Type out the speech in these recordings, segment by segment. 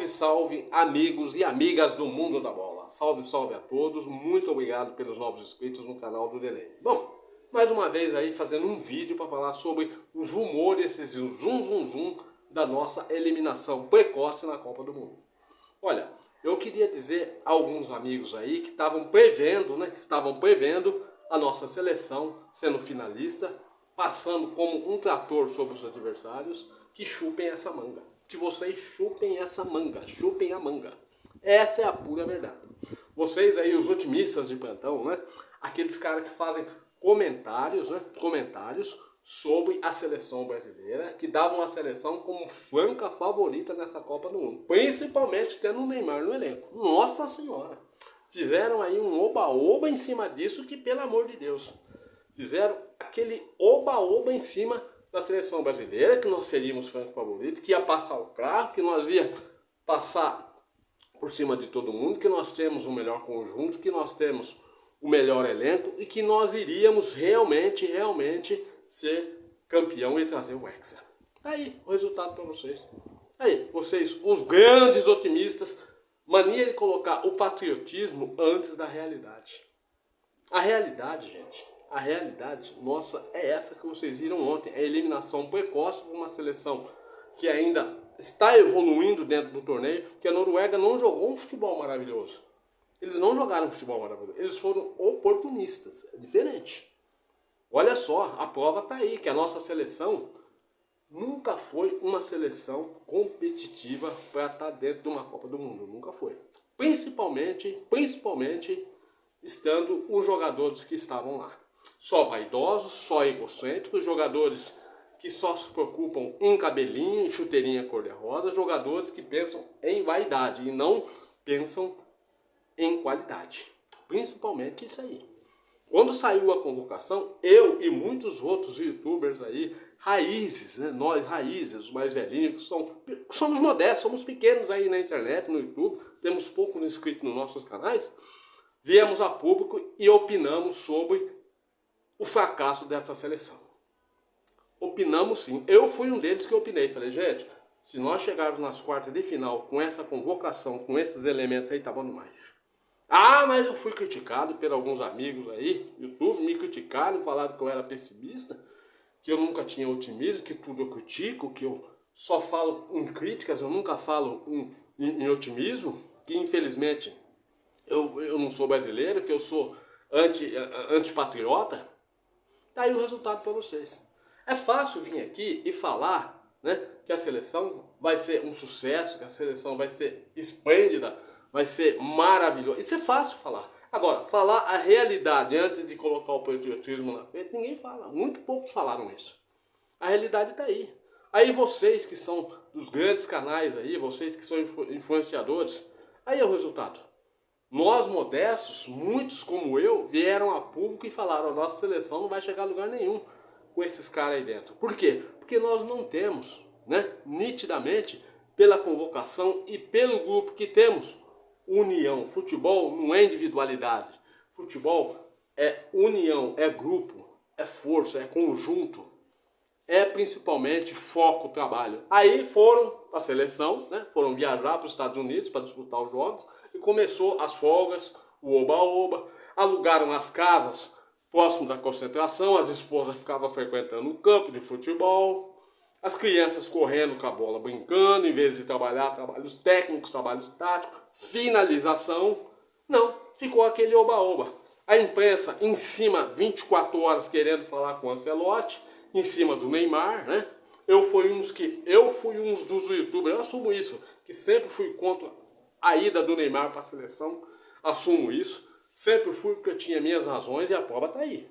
Salve, salve, amigos e amigas do mundo da bola. Salve, salve a todos. Muito obrigado pelos novos inscritos no canal do Delay. Bom, mais uma vez aí fazendo um vídeo para falar sobre os rumores, esse zum da nossa eliminação precoce na Copa do Mundo. Olha, eu queria dizer a alguns amigos aí que estavam prevendo, a nossa seleção sendo finalista, passando como um trator sobre os adversários, que chupem essa manga. Que vocês chupem essa manga, chupem a manga. Essa é a pura verdade. Vocês aí, os otimistas de plantão, né? Aqueles caras que fazem comentários, Comentários sobre a seleção brasileira, que davam a seleção como franca favorita nessa Copa do Mundo. Principalmente tendo o Neymar no elenco. Nossa Senhora! Fizeram aí um oba-oba em cima disso que, pelo amor de Deus, fizeram aquele oba-oba em cima da seleção brasileira, que nós seríamos franco favorito, que ia passar o carro, que nós ia passar por cima de todo mundo, que nós temos o melhor conjunto, que nós temos o melhor elenco e que nós iríamos realmente ser campeão e trazer o Hexa. Aí, o resultado para vocês. Aí, vocês, os grandes otimistas, mania de colocar o patriotismo antes da realidade. A realidade, gente, a realidade nossa é essa que vocês viram ontem. É a eliminação precoce de uma seleção que ainda está evoluindo dentro do torneio, que a Noruega não jogou um futebol maravilhoso. Eles não jogaram um futebol maravilhoso, eles foram oportunistas, é diferente. Olha só, a prova está aí, que a nossa seleção nunca foi uma seleção competitiva para estar dentro de uma Copa do Mundo, nunca foi. Principalmente estando os jogadores que estavam lá. Só vaidosos, só egocêntricos, jogadores que só se preocupam em cabelinho, em chuteirinha cor-de-rosa, jogadores que pensam em vaidade e não pensam em qualidade. Principalmente isso aí. Quando saiu a convocação, eu e muitos outros youtubers aí, raízes, né? Nós raízes, os mais velhinhos, somos modestos, somos pequenos aí na internet, no YouTube, temos poucos inscritos nos nossos canais, viemos a público e opinamos sobre o fracasso dessa seleção. Opinamos sim. Eu fui um deles que opinei. Falei, gente, se nós chegarmos nas quartas de final com essa convocação, com esses elementos aí, tá bom demais. Ah, mas eu fui criticado por alguns amigos aí, YouTube, me criticaram, falaram que eu era pessimista, que eu nunca tinha otimismo, que tudo eu critico, que eu só falo em críticas, eu nunca falo em otimismo, que infelizmente eu não sou brasileiro, que eu sou antipatriota. Tá aí o resultado para vocês. É fácil vir aqui e falar, né, que a seleção vai ser um sucesso, que a seleção vai ser esplêndida, vai ser maravilhosa. Isso é fácil falar. Agora, falar a realidade antes de colocar o patriotismo na frente, ninguém fala. Muito poucos falaram isso. A realidade está aí. Aí vocês que são dos grandes canais aí, vocês que são influenciadores, aí é o resultado. Nós modestos, muitos como eu, vieram a público e falaram, a nossa seleção não vai chegar a lugar nenhum com esses caras aí dentro. Por quê? Porque nós não temos, né, nitidamente, pela convocação e pelo grupo que temos, união. Futebol não é individualidade. Futebol é união, é grupo, é força, é conjunto. É principalmente foco, trabalho. Aí foram para a seleção, né? Foram viajar para os Estados Unidos para disputar os jogos e começou as folgas, o oba-oba, alugaram as casas próximo da concentração, as esposas ficavam frequentando o campo de futebol, as crianças correndo com a bola, brincando, em vez de trabalhar, trabalhos técnicos, trabalhos táticos, finalização. Não, ficou aquele oba-oba. A imprensa em cima, 24 horas querendo falar com o Ancelotti, em cima do Neymar, né? Eu fui um dos youtubers, eu assumo isso, que sempre fui contra a ida do Neymar para a seleção, assumo isso, sempre fui porque eu tinha minhas razões e a prova está aí.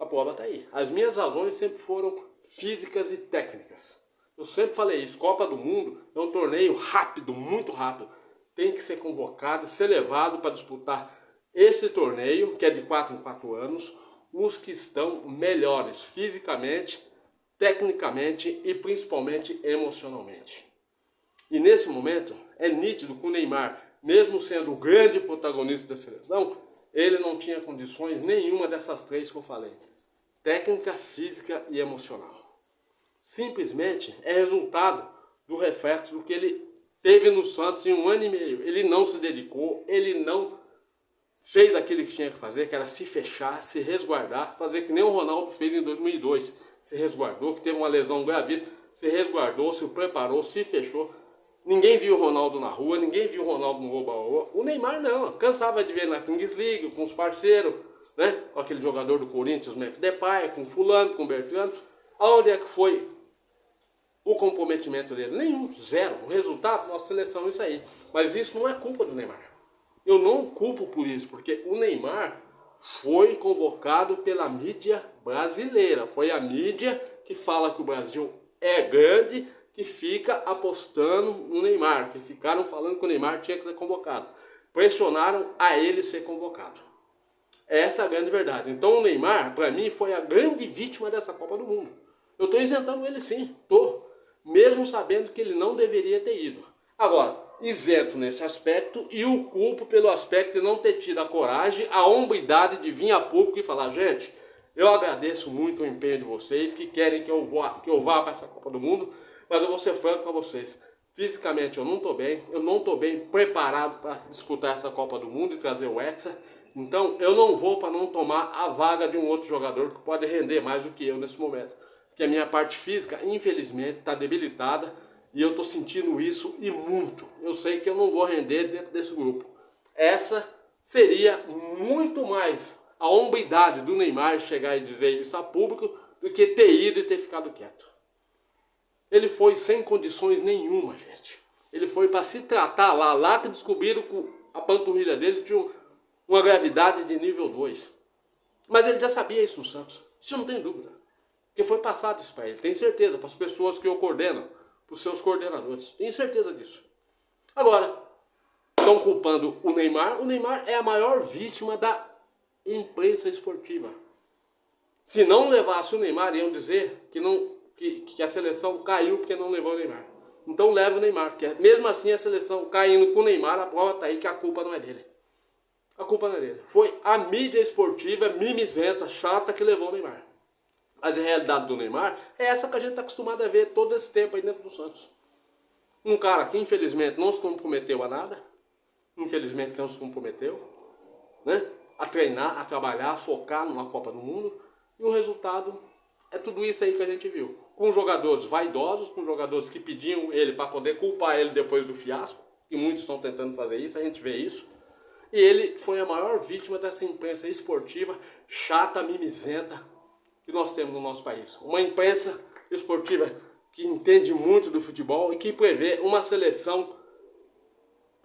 A prova está aí. As minhas razões sempre foram físicas e técnicas. Eu sempre falei isso, Copa do Mundo é um torneio rápido, muito rápido. Tem que ser convocado, ser levado para disputar esse torneio, que é de 4 em 4 anos, os que estão melhores fisicamente, tecnicamente e principalmente emocionalmente. E nesse momento é nítido que o Neymar, mesmo sendo o grande protagonista da seleção, ele não tinha condições nenhuma dessas três que eu falei. Técnica, física e emocional. Simplesmente é resultado do reflexo do que ele teve no Santos em 1 ano e meio. Ele não se dedicou, ele não fez aquilo que tinha que fazer, que era se fechar, se resguardar, fazer que nem o Ronaldo fez em 2002. Se resguardou, que teve uma lesão gravíssima, se resguardou, se preparou, se fechou. Ninguém viu o Ronaldo na rua, ninguém viu o Ronaldo no oba-oba. O Neymar não, cansava de ver na Kings League, com os parceiros, né? Com aquele jogador do Corinthians, Memphis Depay, com fulano, com Bertrand. Aonde é que foi o comprometimento dele? Nenhum, zero. O resultado da nossa seleção é isso aí. Mas isso não é culpa do Neymar. Eu não culpo por isso, porque o Neymar foi convocado pela mídia brasileira. Foi a mídia que fala que o Brasil é grande, que fica apostando no Neymar, que ficaram falando que o Neymar tinha que ser convocado. Pressionaram a ele ser convocado. Essa é a grande verdade. Então o Neymar, para mim, foi a grande vítima dessa Copa do Mundo. Eu estou isentando ele sim, estou. Mesmo sabendo que ele não deveria ter ido. Agora, isento nesse aspecto e o culpo pelo aspecto de não ter tido a coragem, a hombridade de vir a público e falar: gente, eu agradeço muito o empenho de vocês que querem que eu vá para essa Copa do Mundo, mas eu vou ser franco com vocês. Fisicamente eu não estou bem preparado para disputar essa Copa do Mundo e trazer o Hexa. Então eu não vou para não tomar a vaga de um outro jogador que pode render mais do que eu nesse momento. Porque a minha parte física, infelizmente, está debilitada e eu estou sentindo isso e muito. Eu sei que eu não vou render dentro desse grupo. Essa seria muito mais a hombridade do Neymar chegar e dizer isso a público do que ter ido e ter ficado quieto. Ele foi sem condições nenhuma, gente. Ele foi para se tratar lá que descobriram que a panturrilha dele tinha uma gravidade de nível 2. Mas ele já sabia isso no Santos. Isso não tem dúvida. Porque foi passado isso para ele. Tenho certeza, para as pessoas que o coordenam, para os seus coordenadores. Tenho certeza disso. Agora, estão culpando o Neymar. O Neymar é a maior vítima da imprensa esportiva. Se não levasse o Neymar, iam dizer que a seleção caiu porque não levou o Neymar. Então leva o Neymar, porque mesmo assim a seleção caindo com o Neymar, a prova está aí que a culpa não é dele. A culpa não é dele. Foi a mídia esportiva mimizenta, chata, que levou o Neymar. Mas a realidade do Neymar é essa que a gente está acostumado a ver todo esse tempo aí dentro do Santos. Um cara que infelizmente não se comprometeu a nada, infelizmente não se comprometeu, né? A treinar, a trabalhar, a focar numa Copa do Mundo, e o resultado é tudo isso aí que a gente viu. Com jogadores vaidosos, com jogadores que pediam ele para poder culpar ele depois do fiasco, e muitos estão tentando fazer isso, a gente vê isso. E ele foi a maior vítima dessa imprensa esportiva chata, mimizenta, que nós temos no nosso país. Uma imprensa esportiva que entende muito do futebol e que prevê uma seleção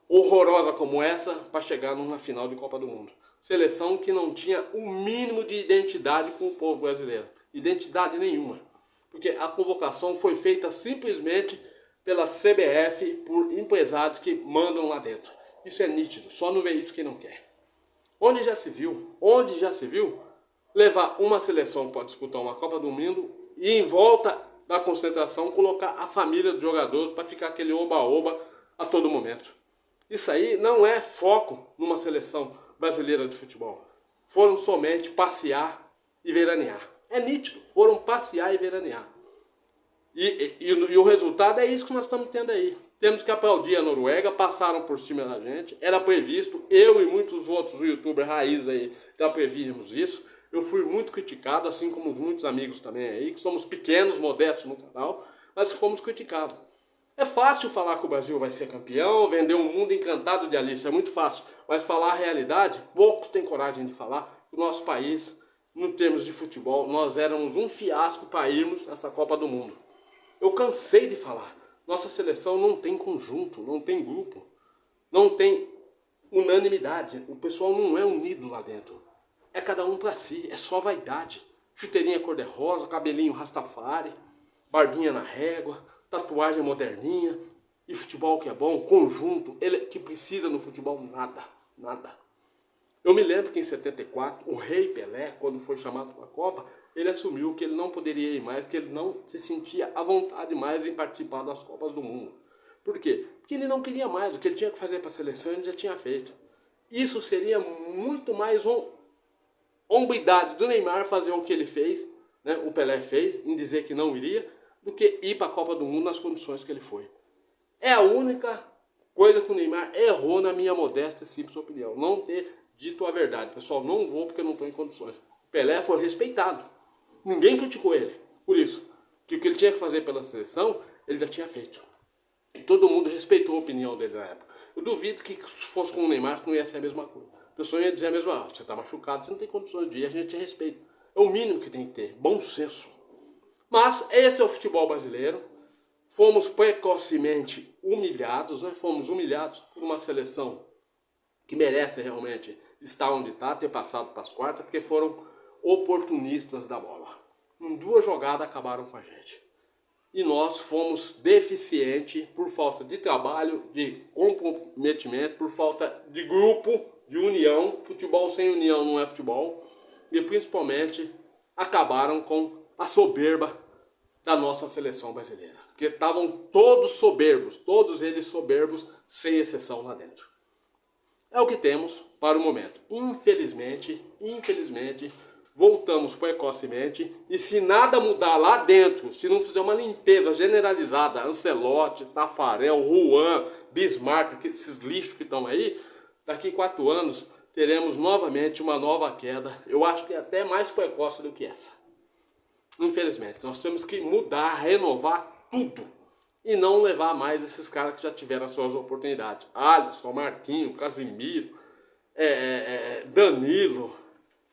horrorosa como essa para chegar numa final de Copa do Mundo. Seleção que não tinha o mínimo de identidade com o povo brasileiro. Identidade nenhuma. Porque a convocação foi feita simplesmente pela CBF, por empresários que mandam lá dentro. Isso é nítido, só não vê isso quem não quer. Onde já se viu levar uma seleção para disputar uma Copa do Mundo e em volta da concentração colocar a família dos jogadores para ficar aquele oba-oba a todo momento. Isso aí não é foco numa seleção brasileira de futebol. Foram somente passear e veranear. É nítido, foram passear e veranear. E o resultado é isso que nós estamos tendo aí. Temos que aplaudir a Noruega, passaram por cima da gente, era previsto, eu e muitos outros youtubers raiz aí já prevíamos isso. Eu fui muito criticado, assim como muitos amigos também aí, que somos pequenos, modestos no canal, mas fomos criticados. É fácil falar que o Brasil vai ser campeão, vender um mundo encantado de Alice, é muito fácil. Mas falar a realidade, poucos têm coragem de falar. O nosso país, em termos de futebol, nós éramos um fiasco para irmos nessa Copa do Mundo. Eu cansei de falar. Nossa seleção não tem conjunto, não tem grupo, não tem unanimidade. O pessoal não é unido lá dentro. É cada um para si, é só vaidade. Chuteirinha cor-de-rosa, cabelinho rastafari, barbinha na régua, tatuagem moderninha. E futebol que é bom, conjunto, ele que precisa no futebol, nada. Eu me lembro que em 74, o Rei Pelé, quando foi chamado para a Copa, ele assumiu que ele não poderia ir mais, que ele não se sentia à vontade mais em participar das Copas do Mundo. Por quê? Porque ele não queria mais, o que ele tinha que fazer para a seleção ele já tinha feito. Isso seria muito mais hombridade do Neymar fazer o que ele fez, né, o Pelé fez, em dizer que não iria, do que ir para a Copa do Mundo nas condições que ele foi. É a única coisa que o Neymar errou, na minha modesta e simples opinião. Não ter dito a verdade. Pessoal, não vou porque não estou em condições. O Pelé foi respeitado. Ninguém criticou ele. Por isso, que o que ele tinha que fazer pela seleção, ele já tinha feito. E todo mundo respeitou a opinião dele na época. Eu duvido que se fosse com o Neymar não ia ser a mesma coisa. A pessoa ia dizer a mesma, você está machucado, você não tem condições de ir, a gente respeita. É o mínimo que tem que ter, bom senso. Mas esse é o futebol brasileiro. Fomos precocemente humilhados, né? Fomos humilhados por uma seleção que merece realmente estar onde está, ter passado para as quartas, porque foram oportunistas da bola. Em 2 jogadas acabaram com a gente. E nós fomos deficientes por falta de trabalho, de comprometimento, por falta de grupo, de união. Futebol sem união não é futebol. E principalmente acabaram com a soberba da nossa seleção brasileira. Porque estavam todos soberbos, todos eles soberbos, sem exceção lá dentro. É o que temos para o momento. Infelizmente, voltamos precocemente, e se nada mudar lá dentro, se não fizer uma limpeza generalizada, Ancelotti, Tafarel, Juan, Bismarck, esses lixos que estão aí, daqui 4 anos teremos novamente uma nova queda. Eu acho que é até mais precoce do que essa. Infelizmente, nós temos que mudar, renovar tudo. E não levar mais esses caras que já tiveram as suas oportunidades. Alisson, Marquinhos, Casimiro, Danilo.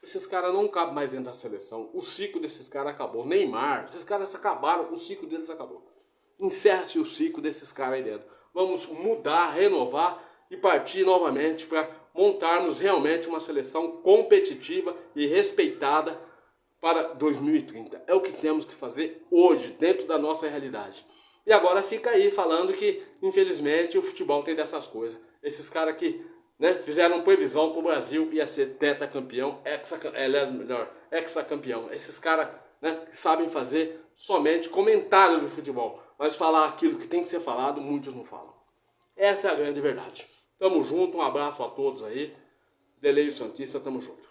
Esses caras não cabem mais dentro da seleção. O ciclo desses caras acabou. Neymar, esses caras acabaram, o ciclo deles acabou. Encerra-se o ciclo desses caras aí dentro. Vamos mudar, renovar e partir novamente para montarmos realmente uma seleção competitiva e respeitada para 2030. É o que temos que fazer hoje, dentro da nossa realidade. E agora fica aí falando que, infelizmente, o futebol tem dessas coisas. Esses caras que, né, fizeram previsão que o Brasil ia ser tetracampeão, hexacampeão. Esses caras, né, que sabem fazer somente comentários do futebol. Mas falar aquilo que tem que ser falado, muitos não falam. Essa é a grande verdade. Tamo junto, um abraço a todos aí. Deleio Santista, tamo junto.